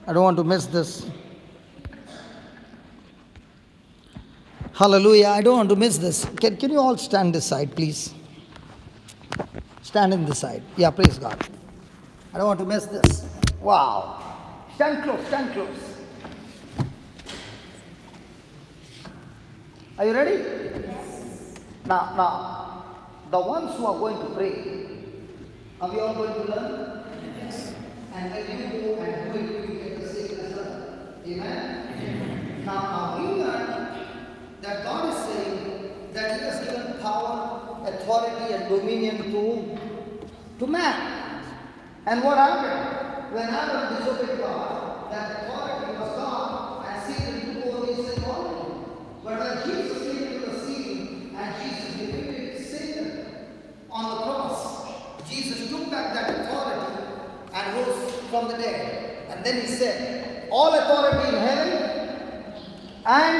I don't want to miss this. Hallelujah. I don't want to miss this. Can you all stand this side, please? Stand in this side. Yeah, praise God. I don't want to miss this. Wow. Stand close, stand close. Are you ready? Yes. Now, the ones who are going to pray, are we all going to learn? Yes. And when you go and do it, you get the same result. Amen? Now, we learn that God is saying that He has given power, authority, and dominion to man. And what happened? When Adam disobeyed God, that authority was gone, and Satan took over his authority. But when Jesus came into the scene and Jesus defeated Satan on the cross, Jesus took back that authority and rose from the dead. And then He said, all authority in heaven and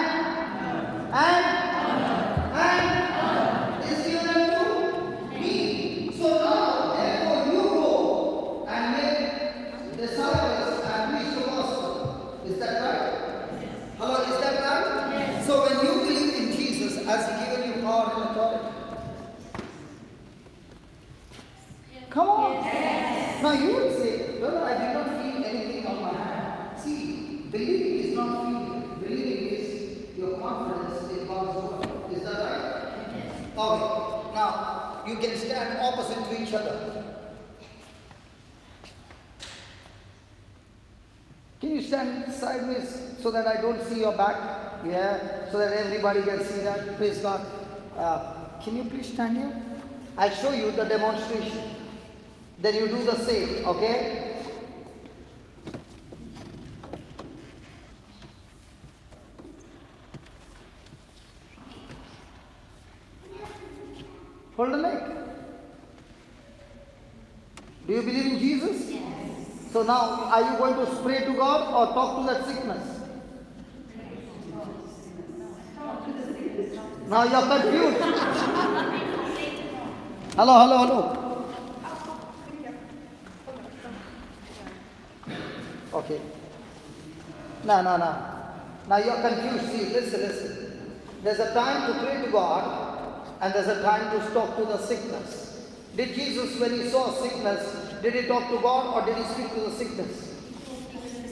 is given unto me. So now, therefore, you go and make disciples and preach the gospel. Is that right? Yes. Hello, is that right? Yes. So when you believe in Jesus, has He given you power and authority? Yes. Come on. Yes. Now you would say, well, I did not feel anything on my hand. See, believing is not feeling. Believing is your confidence in God's word. Is that right? Yes. Okay. Now, you can stand opposite to each other. Can you stand sideways so that I don't see your back? Yeah, so that everybody can see that. Praise God. Can you please stand here? I'll show you the demonstration. Then you do the same, okay? Hold the leg. Do you believe in Jesus? Yes. So now, are you going to pray to God or talk to that sickness? Now you are confused. Hello. Okay. No. Now you are confused. See, listen. There's a time to pray to God. And there's a time to talk to the sickness. Did Jesus, when He saw sickness, did He talk to God or did He speak to the sickness?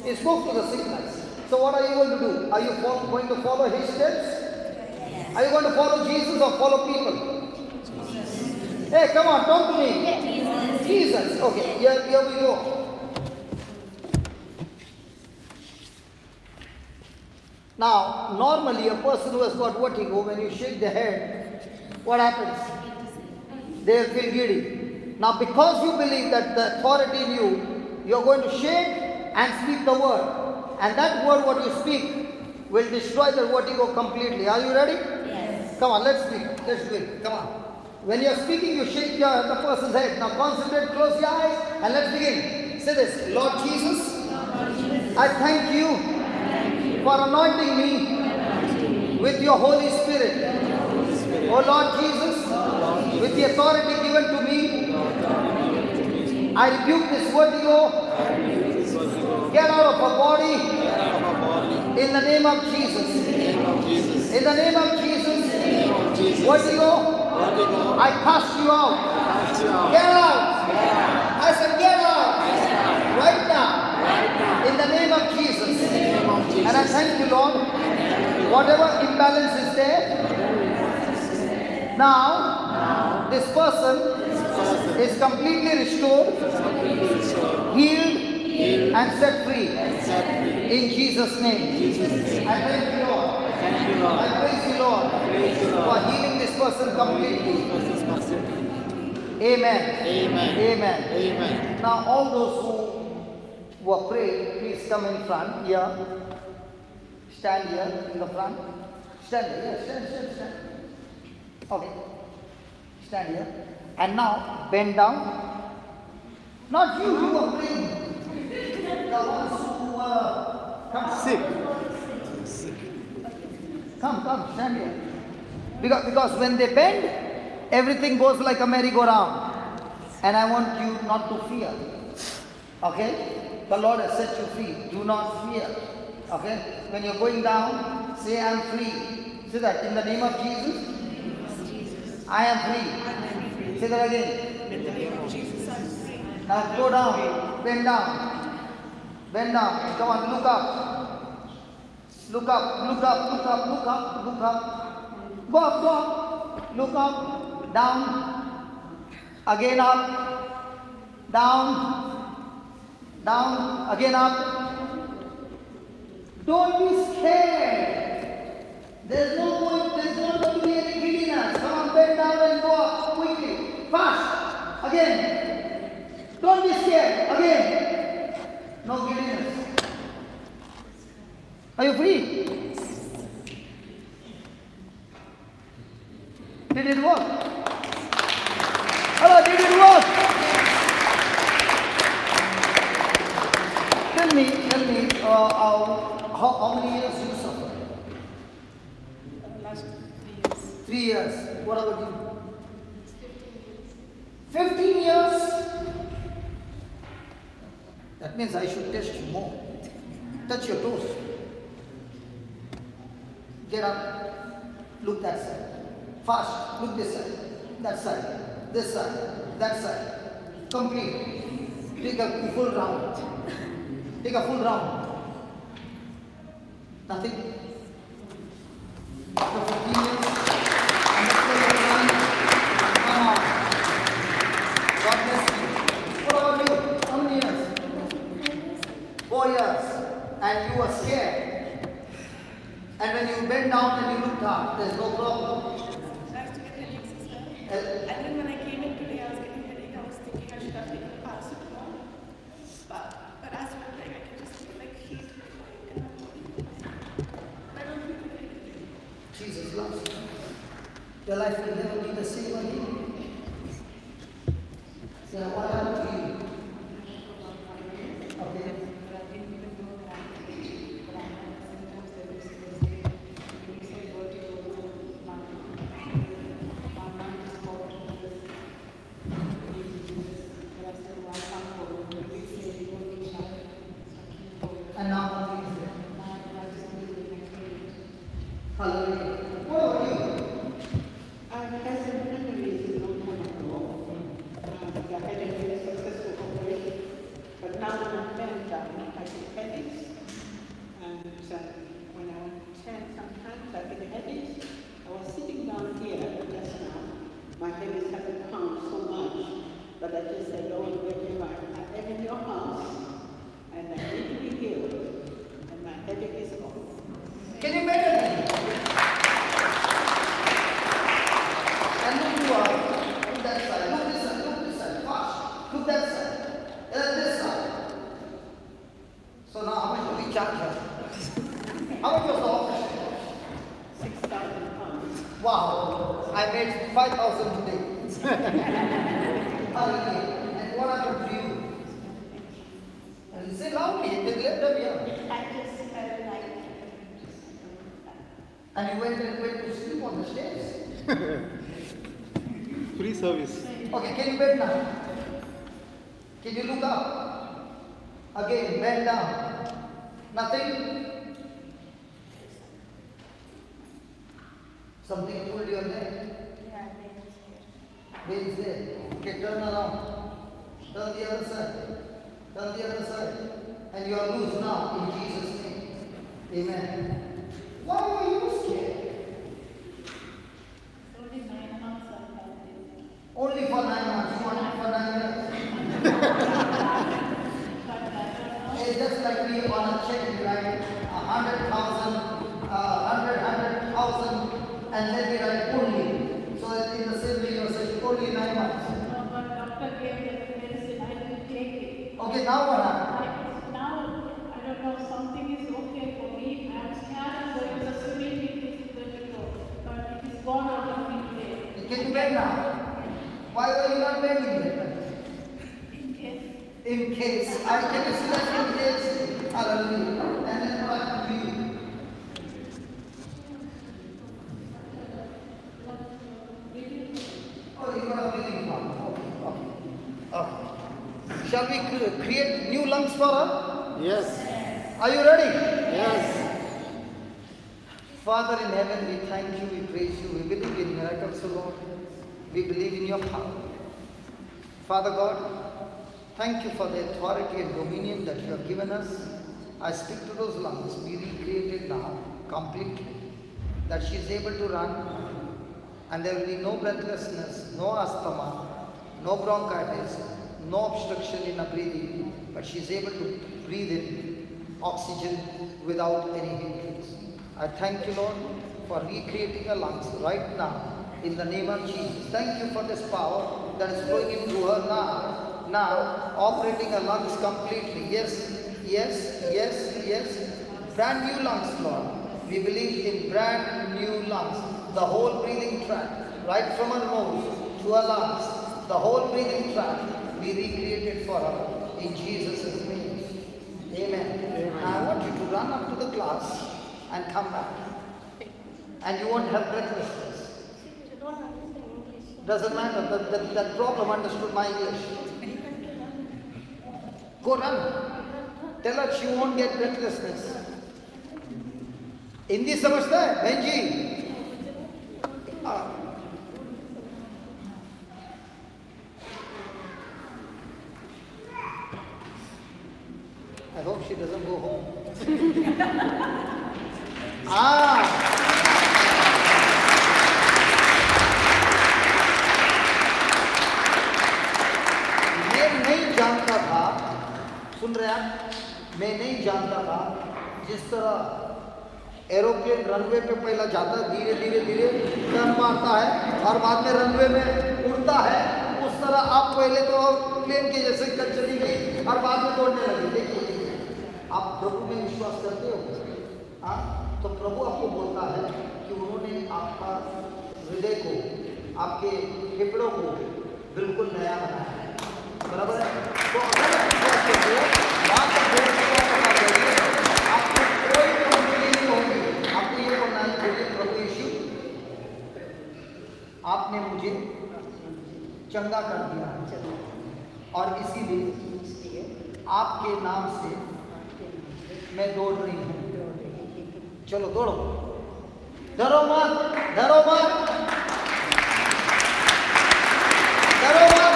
He spoke to the sickness. So what are you going to do? Are you going to follow His steps? Are you going to follow Jesus or follow people? Hey, come on, talk to me. Jesus. Okay, here we go. Now, normally a person who has got vertigo, when you shake their head, what happens? They will feel giddy. Now, because you believe that the authority in you are going to shake and speak the word. And that word, what you speak, will destroy the vertigo completely. Are you ready? Yes. Come on, let's speak. Let's do it. Come on. When you are speaking, you shake the person's head. Now, concentrate, close your eyes, and let's begin. Say this. Lord Jesus, I thank you for anointing me with your Holy Spirit. Oh Lord Jesus, with the authority given to me, I rebuke this vertigo. Get out of our body in the name of Jesus. In the name of Jesus, vertigo, I cast you out. Get out. I said get out right now in the name of Jesus. And I thank you, Lord. Whatever imbalance is there, now, this person is completely restored, healed, and set free. In Jesus' name. I thank you, Lord. I praise you, Lord, for healing this person completely. Amen. Now, all those who are praying, please come in front here. Stand here in the front. Stand here. Stand. Okay. Stand here. And now, bend down. Not you are praying. The ones who come sick. Come, stand here. Because when they bend, everything goes like a merry-go-round. And I want you not to fear. Okay? The Lord has set you free. Do not fear. Okay? When you're going down, say, I am free. Say that. In the name of Jesus, I am free. Say that again. In the name of Jesus. Now go down. Bend down. Bend down. Come on, look up. Look up, look up, look up, look up, look up. Go up, go up. Look up. Down. Again up. Down. Down. Again up. Don't be scared. There's not going to be any giddiness. Come on, bend down and go up quickly. Fast. Again. Don't be scared. Again. No giddiness. Are you free? Did it work? Hello, did it work? Tell me, how many years you suffered? Last 3 years. 3 years. What about you? 15 years? That means I should test you more. Touch your toes. Get up. Look that side. Fast. Look this side. That side. This side. That side. Complete. Take a full round. Take a full round. Nothing. After 15 years. Come on. God bless you. What about you? How many years? 4 years. And you were scared. And when you bend down and you look up, there's no problem. I used to get headaches, sister. And then when I came in today, I was getting headache. I was thinking I should have taken a paracetamol. But as we're playing, I can just feel like heat. I don't feel like anything. Jesus loves you. Your life will never be the same again. So what happened to you? Okay. And now nothing is there. Hallelujah. What about you? I had some memories a long time ago. I had a very successful operation, but now when I'm bent down, I get headaches. And when I was 10, sometimes I get headaches. I was sitting down here just now. My head is having pounded so much, but I just said, Lord, wherever I'm in your house, and I need to be healed, and my headache is gone. Can you imagine? And look you are. Look that side. Look this side. Look this side. Fast. Look that side. And this side. So now how much do we charge her? How much was the operation? 6,000 pounds. Wow. I made 5,000 today. Hallelujah. And what happened to you? And say loudly. Then let them hear. I just felt like And you went to sleep on the stairs. Free service. Okay, can you bend now? Can you look up? Again, bend down. Nothing? Something pulled your leg. Vein is there. Okay, turn around. Turn the other side. Turn the other side. And you are loose now in Jesus' name. Amen. Why were you scared? Only 9 months I felt it. Only for 9 months. You want it for 9 years? It's just like we on a check, right? 100,000, 100,000, and then we write only. So in the same way, you're saying only 9 months. No, but doctor gave me the medicine. I didn't take it. Okay, now what happened? Now, I don't know, something is okay for me. I'm scared, so it's a swimming, it is going to go. But it is gone out of me today. Can you bend now? Why were you not bending it? In case. In case. I can see that in case. Hallelujah. And then what happened to you? Oh, you got a breathing problem. Okay. Shall we create new lungs for her? Yes. Are you ready? Yes. Father in heaven, we thank you, we praise you, we believe in miracles, O Lord. We believe in your power. Father God, thank you for the authority and dominion that you have given us. I speak to those lungs, be recreated now completely, that she is able to run, and there will be no breathlessness, no asthma, no bronchitis, no obstruction in her breathing, but she is able to breathe in oxygen without any hindrance. I thank you, Lord, for recreating her lungs right now in the name of Jesus. Thank you for this power that is flowing into her now. Now, operating her lungs completely. Yes, yes, yes, yes. Brand new lungs, Lord. We believe in brand new lungs. The whole breathing tract, right from her nose to her lungs, the whole breathing tract, we recreated for her in Jesus' name. Amen. Now I want you to run up to the class and come back. And you won't have breathlessness. Doesn't matter. That problem understood my English. Go run. Tell her she won't get breathlessness. Hindi समझता है बहन जी? I hope she doesn't go home. मैं नहीं जानता था, सुन रहे आप? मैं नहीं जानता था जिस तरह एरोप्लेन रनवे पे पहला जाता है, धीरे धीरे धीरे टर्न मारता है और बाद में रनवे में उड़ता है, उस तरह आप पहले तो प्लेन के जैसे चली गई और बाद में दौड़ने लगी। देखिए, आप प्रभु में विश्वास करते हो? हाँ, तो प्रभु आपको बोलता है कि उन्होंने आपका हृदय को, आपके फेफड़ों को बिल्कुल नया बनाया है। बराबर है? तो अगर आप विश्वास करते हो, बात आपको कोई कमजोरी नहीं होगी। आपको ये बोलना है, बोलिए प्रभु यीशु, आपने मुझे चंगा कर दिया और इसीलिए आपके नाम से मैं दौड़ रही हूँ। चलो दौड़ो, डरो मत, डरो मत, डरो मत,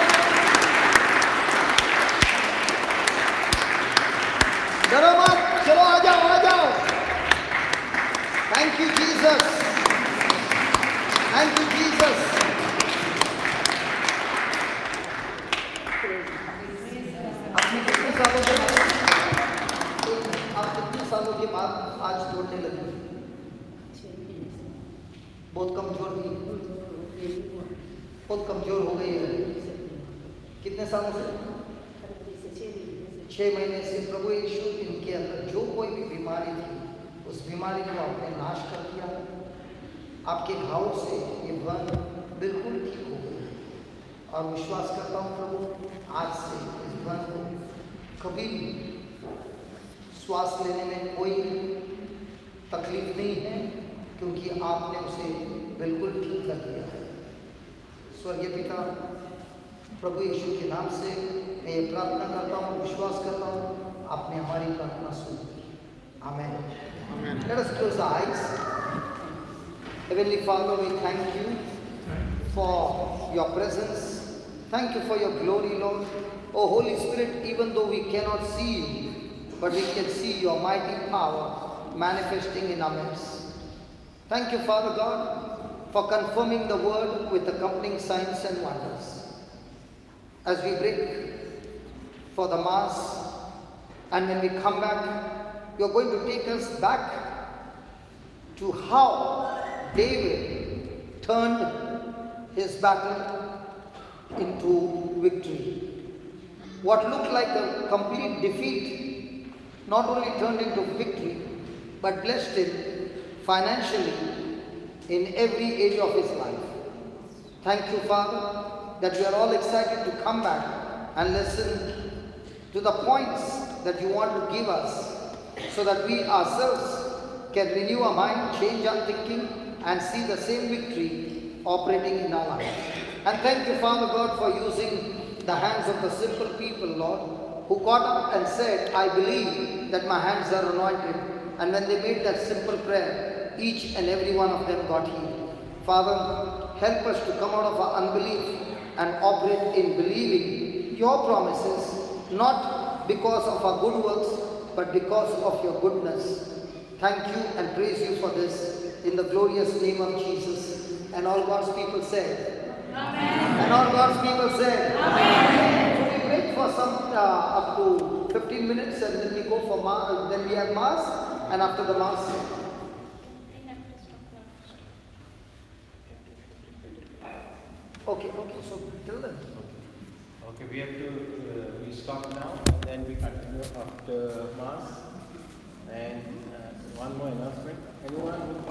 डरो मत, चलो आ जाओ, आ जाओ। Thank you Jesus, thank you Jesus. अपने कितने सालों के बाद, आप कितने सालों के बाद आज दौड़ने लगी? बहुत कमजोर थी, बहुत कमजोर हो गई है। कितने सालों से? 6 महीने से। प्रभु यीशु इनके अंदर जो कोई भी बीमारी थी, उस बीमारी को आपने नाश कर दिया। आपके घाव से ये बर्न बिल्कुल ठीक हो गई और विश्वास करता हूँ प्रभु, आज से इस बर्न को कभी भी श्वास लेने में कोई तकलीफ नहीं है, क्योंकि आपने उसे बिल्कुल ठीक कर दिया है। स्वर्गीय पिता, प्रभु यीशु के नाम से मैं ये प्रार्थना करता हूँ, विश्वास करता हूँ, आपने हमारी प्रार्थना सुनी। आमेन। Let us close our eyes. Heavenly Father, we thank you for your presence. Thank you for your glory, Lord. Oh Holy Spirit, even though we cannot see you, but we can see your mighty power manifesting in our midst. Thank you, Father God, for confirming the word with accompanying signs and wonders. As we break for the Mass, and when we come back, you are going to take us back to how David turned his battle into victory. What looked like a complete defeat not only turned into victory, but blessed him financially in every area of his life. Thank you, Father, that we are all excited to come back and listen to the points that you want to give us, so that we ourselves can renew our mind, change our thinking, and see the same victory operating in our lives. And thank you, Father God, for using the hands of the simple people, Lord, who got up and said, I believe that my hands are anointed. And when they made that simple prayer, each and every one of them got healed. Father, help us to come out of our unbelief and operate in believing your promises, not because of our good works, but because of your goodness. Thank you and praise you for this in the glorious name of Jesus. And all God's people said, Amen. And all God's people said, Amen. So we break for some up to 15 minutes, and then we go for mass. Then we have mass, and after the mass. Okay, so till then. Okay, we have to, we stop now, and then we continue after mass. And one more announcement. Anyone who